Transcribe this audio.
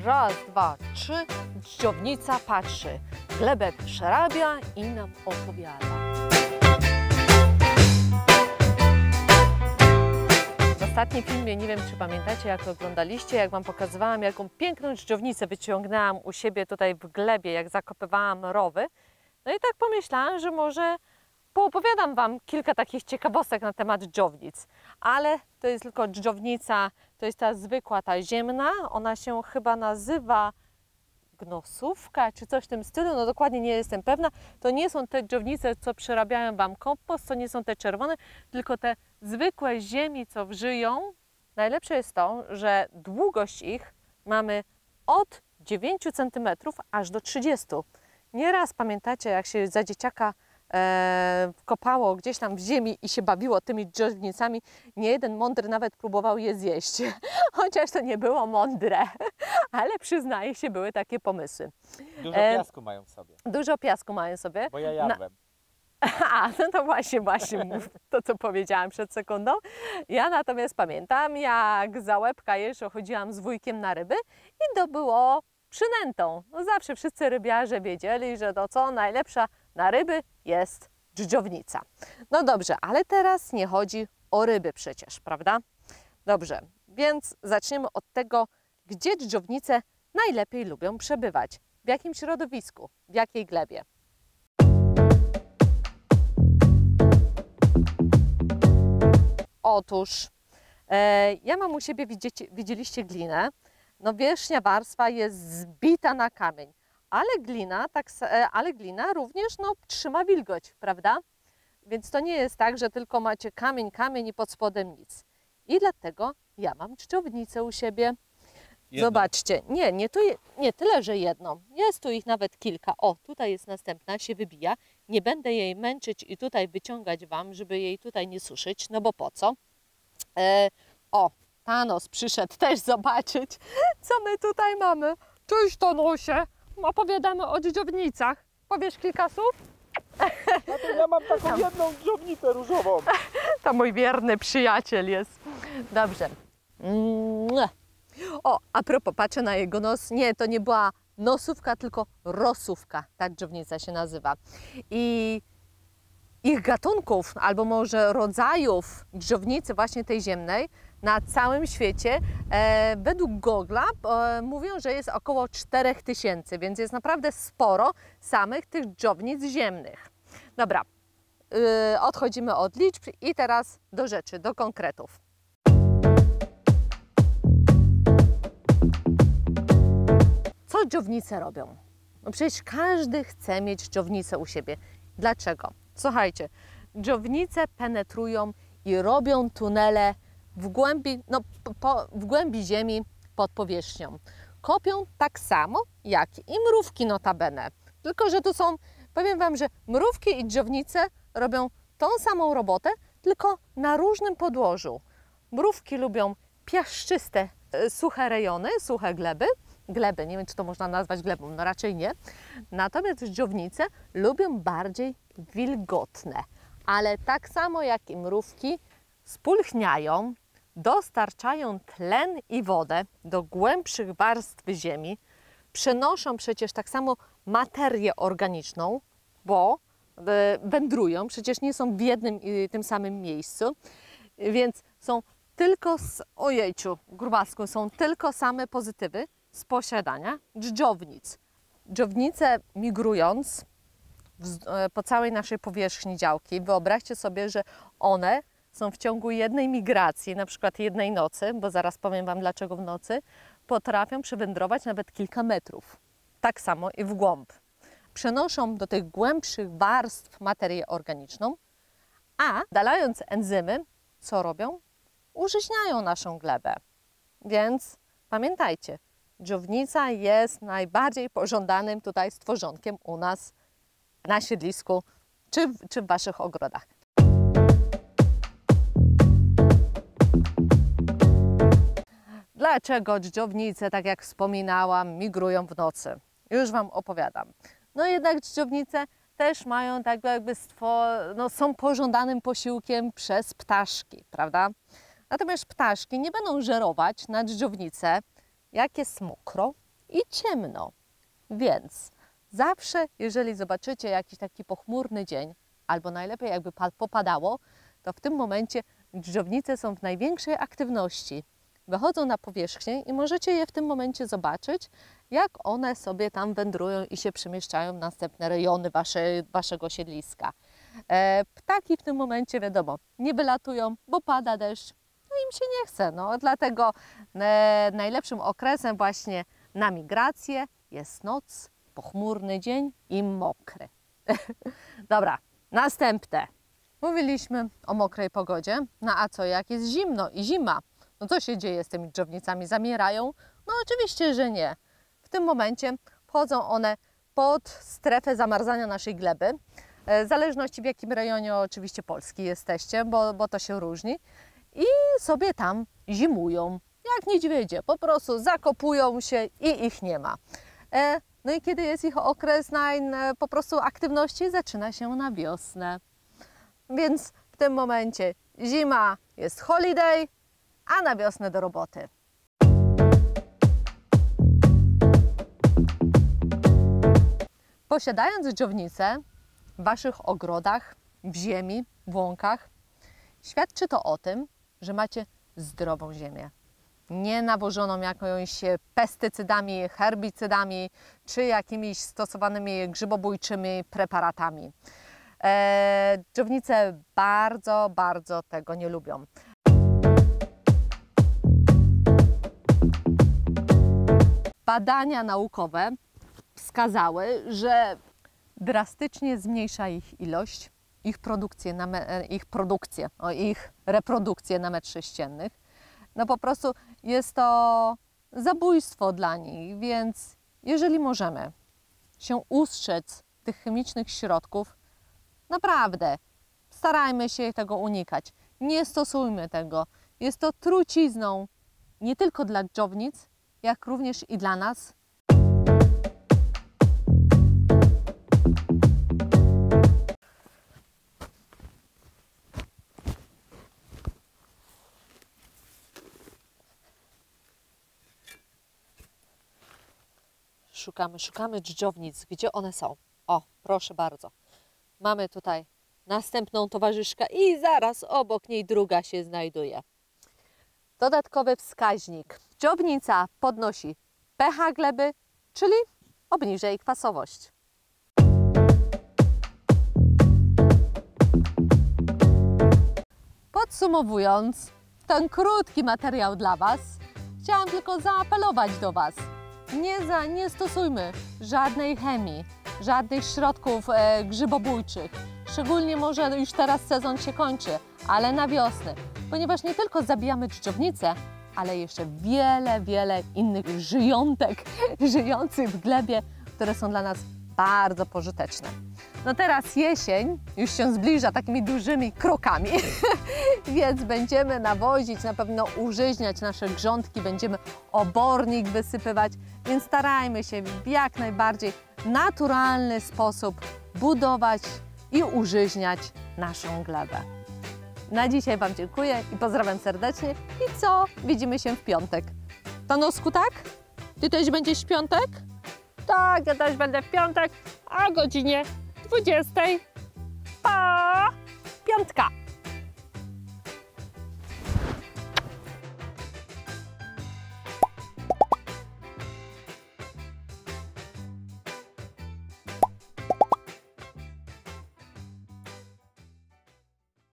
Raz, dwa, trzy. Dżdżownica patrzy. Glebę przerabia i nam opowiada. W ostatnim filmie, nie wiem czy pamiętacie, jak oglądaliście, jak Wam pokazywałam, jaką piękną dżdżownicę wyciągnęłam u siebie tutaj w glebie, jak zakopywałam rowy. No i tak pomyślałam, że może poopowiadam Wam kilka takich ciekawostek na temat dżdżownic. Ale to jest tylko dżdżownica, to jest ta zwykła, ta ziemna. Ona się chyba nazywa gnosówka, czy coś w tym stylu. No dokładnie nie jestem pewna. To nie są te dżdżownice, co przerabiają Wam kompost, to nie są te czerwone, tylko te zwykłe ziemi, co żyją. Najlepsze jest to, że długość ich mamy od 9 cm aż do 30 cm. Nieraz pamiętacie, jak się za dzieciaka kopało gdzieś tam w ziemi i się bawiło tymi dżdżownicami, nie jeden mądry nawet próbował je zjeść. Chociaż to nie było mądre, ale przyznaję się, były takie pomysły. Dużo piasku mają w sobie. Dużo piasku mają sobie. Bo ja jadłem. A, no to właśnie to, co powiedziałam przed sekundą. Ja natomiast pamiętam, jak za łebka jeszcze chodziłam z wujkiem na ryby i to było przynętą. No zawsze wszyscy rybiarze wiedzieli, że to co najlepsza na ryby jest dżdżownica. No dobrze, ale teraz nie chodzi o ryby przecież, prawda? Dobrze, więc zaczniemy od tego, gdzie dżdżownice najlepiej lubią przebywać. W jakim środowisku, w jakiej glebie. Otóż, ja mam u siebie, widzieliście glinę, no wierzchnia warstwa jest zbita na kamień, ale glina również no, trzyma wilgoć, prawda? Więc to nie jest tak, że tylko macie kamień i pod spodem nic. I dlatego ja mam dżdżownicę u siebie. Jedną. Zobaczcie, nie tyle, że jedną, jest tu ich nawet kilka. O, tutaj jest następna, się wybija. Nie będę jej męczyć i tutaj wyciągać Wam, żeby jej tutaj nie suszyć, no bo po co? O, Thanos przyszedł też zobaczyć, co my tutaj mamy. Cześć Thanosie, opowiadamy o dżdżownicach. Powiesz kilka słów? No to ja mam taką jedną dżdżownicę różową. To mój wierny przyjaciel jest. Dobrze. O, a propos, patrzę na jego nos. Nie, to nie była nosówka, tylko rosówka. Ta dżdżownica się nazywa. I ich gatunków, albo może rodzajów dżdżownicy właśnie tej ziemnej na całym świecie według Google'a mówią, że jest około 4000, więc jest naprawdę sporo samych tych dżdżownic ziemnych. Dobra, odchodzimy od liczb i teraz do rzeczy, do konkretów. Co dżdżownice robią? No przecież każdy chce mieć dżdżownicę u siebie. Dlaczego? Słuchajcie, dżdżownice penetrują i robią tunele w głębi ziemi pod powierzchnią. Kopią tak samo jak i mrówki notabene. Tylko że tu są, powiem Wam, że mrówki i dżdżownice robią tą samą robotę, tylko na różnym podłożu. Mrówki lubią piaszczyste, suche rejony, suche gleby. Nie wiem, czy to można nazwać glebą, no raczej nie. Natomiast dżdżownice lubią bardziej wilgotne, ale tak samo jak i mrówki spulchniają, dostarczają tlen i wodę do głębszych warstw ziemi, przenoszą przecież tak samo materię organiczną, bo wędrują, przecież nie są w jednym i tym samym miejscu, więc są tylko, ojejciu, grubasku, są tylko same pozytywy z posiadania dżdżownic. Dżdżownice migrując po całej naszej powierzchni działki, wyobraźcie sobie, że one są w ciągu jednej migracji, na przykład jednej nocy, bo zaraz powiem Wam dlaczego w nocy, potrafią przewędrować nawet kilka metrów. Tak samo i w głąb. Przenoszą do tych głębszych warstw materię organiczną, a dalając enzymy, co robią? Użyźniają naszą glebę. Więc pamiętajcie, dżdżownica jest najbardziej pożądanym tutaj stworzonkiem u nas na siedlisku czy w Waszych ogrodach. Dlaczego dżdżownice, tak jak wspominałam, migrują w nocy? Już Wam opowiadam. No jednak dżdżownice też mają tak jakby są pożądanym posiłkiem przez ptaszki, prawda? Natomiast ptaszki nie będą żerować na dżdżownicę, jak jest mokro, i ciemno. Więc zawsze, jeżeli zobaczycie jakiś taki pochmurny dzień, albo najlepiej jakby popadało, to w tym momencie dżdżownice są w największej aktywności. Wychodzą na powierzchnię i możecie je w tym momencie zobaczyć, jak one sobie tam wędrują i się przemieszczają w następne rejony waszego siedliska. Ptaki w tym momencie, wiadomo, nie wylatują, bo pada deszcz, no im się nie chce. No, dlatego najlepszym okresem właśnie na migrację jest noc, pochmurny dzień i mokry. Dobra, następne. Mówiliśmy o mokrej pogodzie, no a co jak jest zimno i zima? No co się dzieje z tymi dżdżownicami? Zamierają? No oczywiście, że nie. W tym momencie wchodzą one pod strefę zamarzania naszej gleby. W zależności w jakim rejonie oczywiście Polski jesteście, bo to się różni. I sobie tam zimują, jak niedźwiedzie. Po prostu zakopują się i ich nie ma. No i kiedy jest ich okres po prostu aktywności, zaczyna się na wiosnę. Więc w tym momencie zima jest holiday, a na wiosnę do roboty. Posiadając dżdżownicę w waszych ogrodach, w ziemi, w łąkach, świadczy to o tym, że macie zdrową ziemię. Nie nawożoną jakimiś pestycydami, herbicydami czy jakimiś stosowanymi grzybobójczymi preparatami. Dżdżownice bardzo, bardzo tego nie lubią. Badania naukowe wskazały, że drastycznie zmniejsza ich ilość, ich reprodukcję na metr sześcienny. No po prostu jest to zabójstwo dla nich, więc jeżeli możemy się ustrzec tych chemicznych środków, naprawdę starajmy się tego unikać. Nie stosujmy tego. Jest to trucizną nie tylko dla dżdżownic, jak również i dla nas. Szukamy dżdżownic. Gdzie one są? O, proszę bardzo. Mamy tutaj następną towarzyszkę i zaraz obok niej druga się znajduje. Dodatkowy wskaźnik. Dżdżownica podnosi pH gleby, czyli obniża jej kwasowość. Podsumowując ten krótki materiał dla Was, chciałam tylko zaapelować do Was. Nie stosujmy żadnej chemii, żadnych środków grzybobójczych. Szczególnie może już teraz sezon się kończy, ale na wiosnę. Ponieważ nie tylko zabijamy dżdżownice, ale jeszcze wiele innych żyjątek żyjących w glebie, które są dla nas bardzo pożyteczne. No teraz jesień już się zbliża takimi dużymi krokami, więc będziemy nawozić, na pewno użyźniać nasze grządki, będziemy obornik wysypywać, więc starajmy się w jak najbardziej naturalny sposób budować i użyźniać naszą glebę. Na dzisiaj Wam dziękuję i pozdrawiam serdecznie. I co? Widzimy się w piątek. Tanosku, tak? Ty też będziesz w piątek? Tak, ja też będę w piątek, a o godzinie 20. Pa! Piątka!